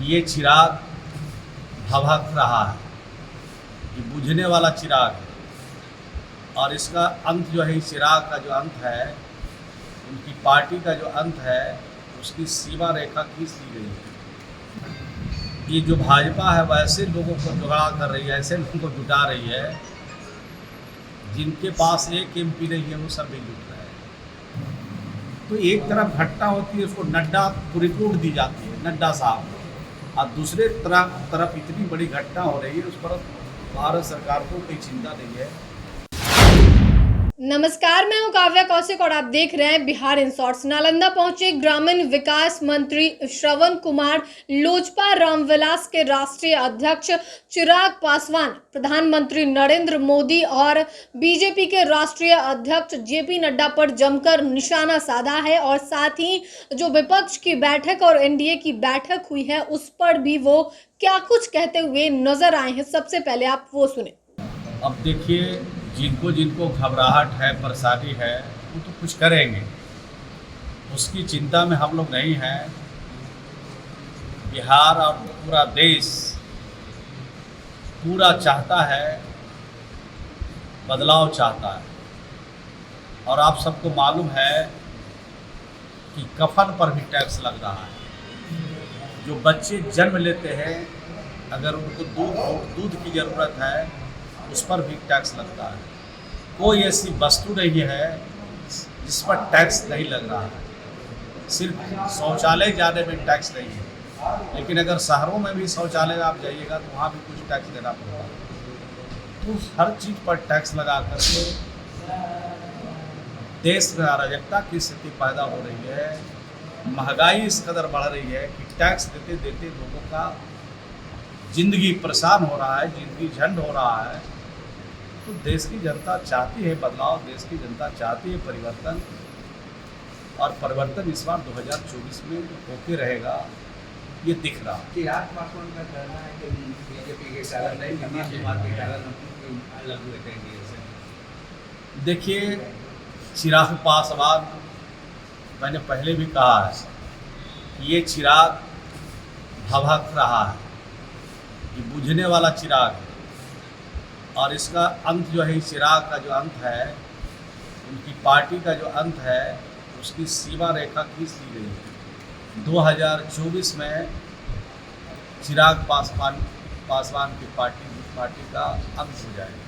ये चिराग भभक रहा है, ये बुझने वाला चिराग है और इसका अंत जो है, इस चिराग का जो अंत है, उनकी पार्टी का जो अंत है, उसकी सीमा रेखा खींच दी गई है। ये जो भाजपा है वह ऐसे लोगों को जुगाड़ कर रही है, ऐसे लोगों को जुटा रही है जिनके पास एक एमपी नहीं है, वो सब भी जुट रहे हैं। तो एक तरफ घटना होती है, उसको नड्डा को रिपोर्ट दी जाती है, नड्डा साहब को, और दूसरे तरफ इतनी बड़ी घटना हो रही है, उस पर भारत सरकार को कोई चिंता नहीं है। नमस्कार, मैं हूं काव्या कौशिक और आप देख रहे हैं बिहार इन शॉर्ट्स। नालंदा पहुंचे ग्रामीण विकास मंत्री श्रवण कुमार, लोजपा रामविलास के राष्ट्रीय अध्यक्ष चिराग पासवान, प्रधानमंत्री नरेंद्र मोदी और बीजेपी के राष्ट्रीय अध्यक्ष जेपी नड्डा पर जमकर निशाना साधा है और साथ ही जो विपक्ष की बैठक और एनडीए की बैठक हुई है उस पर भी वो क्या कुछ कहते हुए नजर आए हैं। सबसे पहले आप वो सुने। अब देखिए, जिनको घबराहट है, परेशानी है, वो तो कुछ करेंगे, उसकी चिंता में हम लोग नहीं हैं। बिहार और पूरा देश पूरा चाहता है, बदलाव चाहता है, और आप सबको मालूम है कि कफन पर भी टैक्स लग रहा है। जो बच्चे जन्म लेते हैं, अगर उनको दूध की ज़रूरत है, उस पर भी टैक्स लगता है। कोई ऐसी वस्तु नहीं है जिस पर टैक्स नहीं लग रहा है। सिर्फ शौचालय जाने में टैक्स नहीं है, लेकिन अगर शहरों में भी शौचालय आप जाइएगा तो वहाँ भी कुछ टैक्स देना पड़ता है। तो हर चीज़ पर टैक्स लगा करके देश में अराजकता की स्थिति पैदा हो रही है। महंगाई इस कदर बढ़ रही है कि टैक्स देते देते लोगों का ज़िंदगी परेशान हो रहा है, ज़िंदगी झंड हो रहा है। तो देश की जनता चाहती है बदलाव, देश की जनता चाहती है परिवर्तन, और परिवर्तन इस बार 2024 में होके रहेगा, ये दिख रहा है। चिराग पासवान का कहना है कि बीजेपी के कारण नहीं, नीतीश कुमार के कारण अलग हुए थे एनडीए से। देखिए, चिराग पासवान, मैंने पहले भी कहा है कि ये चिराग भभक रहा है, ये बुझने वाला चिराग है और इसका अंत जो है, इस चिराग का जो अंत है, उनकी पार्टी का जो अंत है, उसकी सीमा रेखा खींच दी गई है। 2024 में चिराग पासवान की पार्टी का अंत हो जाएगा।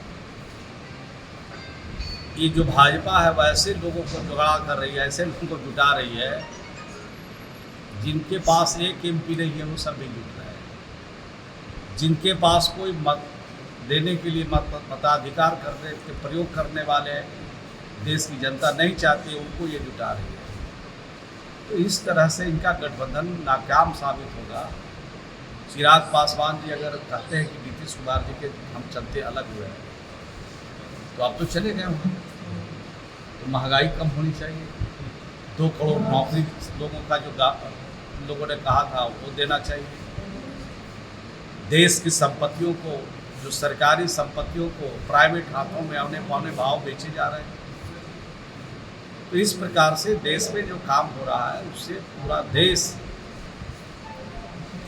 ये जो भाजपा है वह ऐसे लोगों को जुगाड़ कर रही है, ऐसे लोगों को जुटा रही है जिनके पास एक एमपी नहीं है, वो सब भी जुट रहे हैं। जिनके पास कोई मत देने के लिए मताधिकार करने के प्रयोग करने वाले देश की जनता नहीं चाहती, उनको ये जुटा रही है। तो इस तरह से इनका गठबंधन नाकाम साबित होगा। चिराग पासवान जी अगर कहते हैं कि नीतीश कुमार जी के हम चलते अलग हुए हैं, तो आप तो चले गए होंगे। तो महंगाई कम होनी चाहिए, 2 करोड़ नौकरी लोगों का जो लोगों ने कहा था वो देना चाहिए। देश की संपत्तियों को, जो सरकारी संपत्तियों को प्राइवेट हाथों में औने पौने भाव बेचे जा रहे हैं। तो इस प्रकार से देश में जो काम हो रहा है, उससे पूरा देश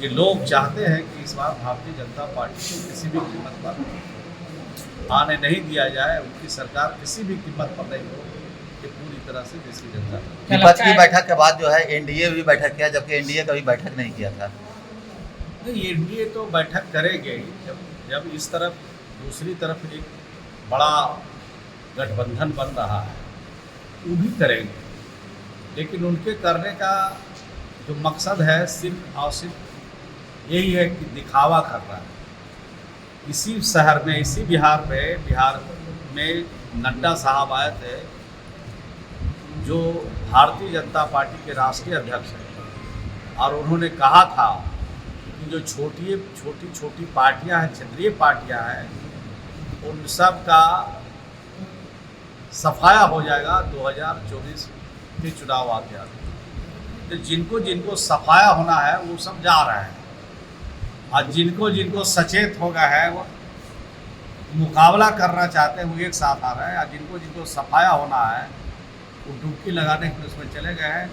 के लोग चाहते हैं कि इस बार भारतीय जनता पार्टी को किसी भी कीमत पर आने नहीं दिया जाए, उनकी सरकार किसी भी कीमत पर नहीं हो, कि पूरी तरह से देश की जनता। विपक्ष की बैठक के बाद जो है एनडीए भी बैठक किया, जबकि एनडीए कभी बैठक नहीं किया था। नहीं, एनडीए तो बैठक करेंगे ही। जब इस तरफ दूसरी तरफ एक बड़ा गठबंधन बन रहा है, वो भी करेंगे, लेकिन उनके करने का जो मकसद है सिर्फ और सिर्फ यही है कि दिखावा करना है। इसी शहर में, इसी बिहार में नड्डा साहब आए थे, जो भारतीय जनता पार्टी के राष्ट्रीय अध्यक्ष हैं, और उन्होंने कहा था कि जो छोटी पार्टियां हैं, क्षेत्रीय पार्टियां हैं, उन सब का सफाया हो जाएगा 2024 के चुनाव आते आते। तो जिनको सफाया होना है वो सब जा रहे हैं, और जिनको सचेत होगा है वो मुकाबला करना चाहते हैं, वो एक साथ आ रहे हैं। और जिनको सफाया होना है वो डुबकी लगाने के लिए उसमें चले गए हैं।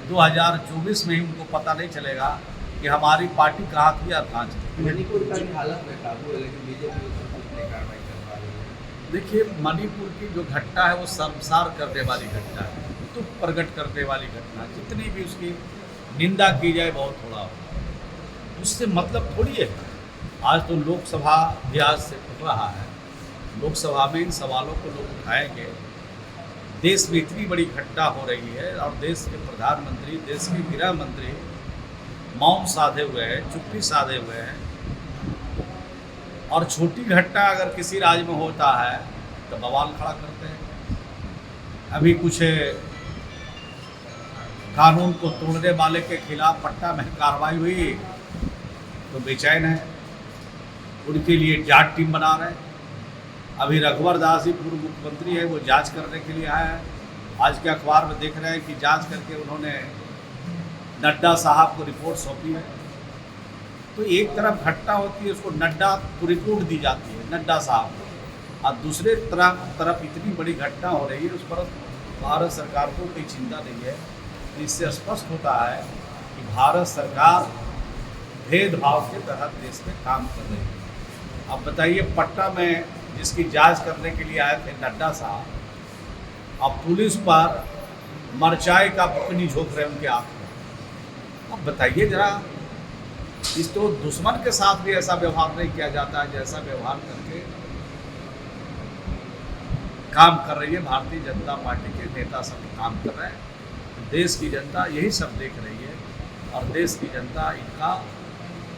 2024 में ही उनको पता नहीं चलेगा कि हमारी पार्टी कहाँ थी और कहाँ चली। मणिपुर का भी हालत में काबू है, लेकिन बीजेपी उस पर कुछ नहीं कार्रवाई कर पा रही है। देखिए, मणिपुर की जो घटना है वो शर्मसार करने वाली घटना है, दुख प्रकट करने वाली घटना है। जितनी भी उसकी निंदा की जाए बहुत थोड़ा हो, उससे मतलब थोड़ी है। आज तो लोकसभा भी आज से खुल रहा है, लोकसभा में इन सवालों को लोग उठाएंगे। देश में इतनी बड़ी घटना हो रही है और देश के प्रधानमंत्री, देश के गृह मंत्री मौन साधे हुए हैं, चुप्पी साधे हुए हैं, और छोटी घटना अगर किसी राज्य में होता है तो बवाल खड़ा करते हैं। अभी कुछ कानून को तोड़ने वाले के खिलाफ पटना में कार्रवाई हुई तो बेचैन है, उनके लिए जांच टीम बना रहे हैं। अभी रघुवर दास जी पूर्व मुख्यमंत्री है, वो जांच करने के लिए आए हैं। आज के अखबार में देख रहे हैं कि जांच करके उन्होंने नड्डा साहब को रिपोर्ट सौंपी है। तो एक तरफ घटना होती है, उसको नड्डा को रिपोर्ट दी जाती है, नड्डा साहब को, और दूसरे तरफ इतनी बड़ी घटना हो रही है, उस पर भारत सरकार को कोई चिंता नहीं है। इससे स्पष्ट होता है कि भारत सरकार भेदभाव के तहत देश में काम कर रही है। अब बताइए, पटना में जिसकी जांच करने के लिए आए थे नड्डा साहब, अब पुलिस पर मरचाई का बुकनी झोंक रहे उनके आँख में। अब बताइए जरा, इस तो दुश्मन के साथ भी ऐसा व्यवहार नहीं किया जाता है जैसा व्यवहार करके काम कर रही है भारतीय जनता पार्टी के नेता सब काम कर रहे हैं। देश की जनता यही सब देख रही है और देश की जनता इनका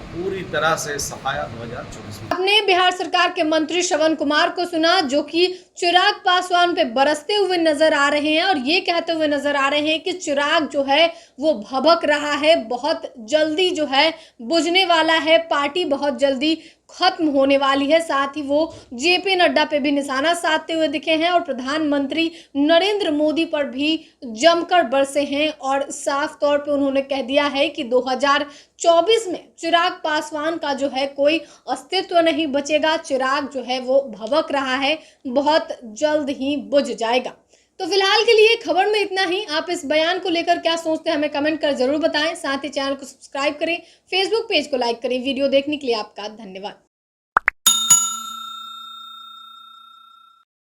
पूरी तरह से सफाया 2024 में। आपने बिहार सरकार के मंत्री श्रवण कुमार को सुना, जो कि चिराग पासवान पे बरसते हुए नजर आ रहे हैं और ये कहते हुए नजर आ रहे हैं कि चिराग जो है वो भभक रहा है, बहुत जल्दी जो है बुझने वाला है, पार्टी बहुत जल्दी खत्म होने वाली है। साथ ही वो जेपी नड्डा पे भी निशाना साधते हुए दिखे हैं और प्रधानमंत्री नरेंद्र मोदी पर भी जमकर बरसे हैं और साफ तौर पे उन्होंने कह दिया है कि 2024 में चिराग पासवान का जो है कोई अस्तित्व नहीं बचेगा। चिराग जो है वो भभक रहा है, बहुत जल्द ही बुझ जाएगा। तो फिलहाल के लिए खबर में इतना ही। आप इस बयान को लेकर क्या सोचते हैं हमें कमेंट कर जरूर बताएं। साथ ही चैनल को सब्सक्राइब करें, फेसबुक पेज को लाइक करें। वीडियो देखने के लिए आपका धन्यवाद।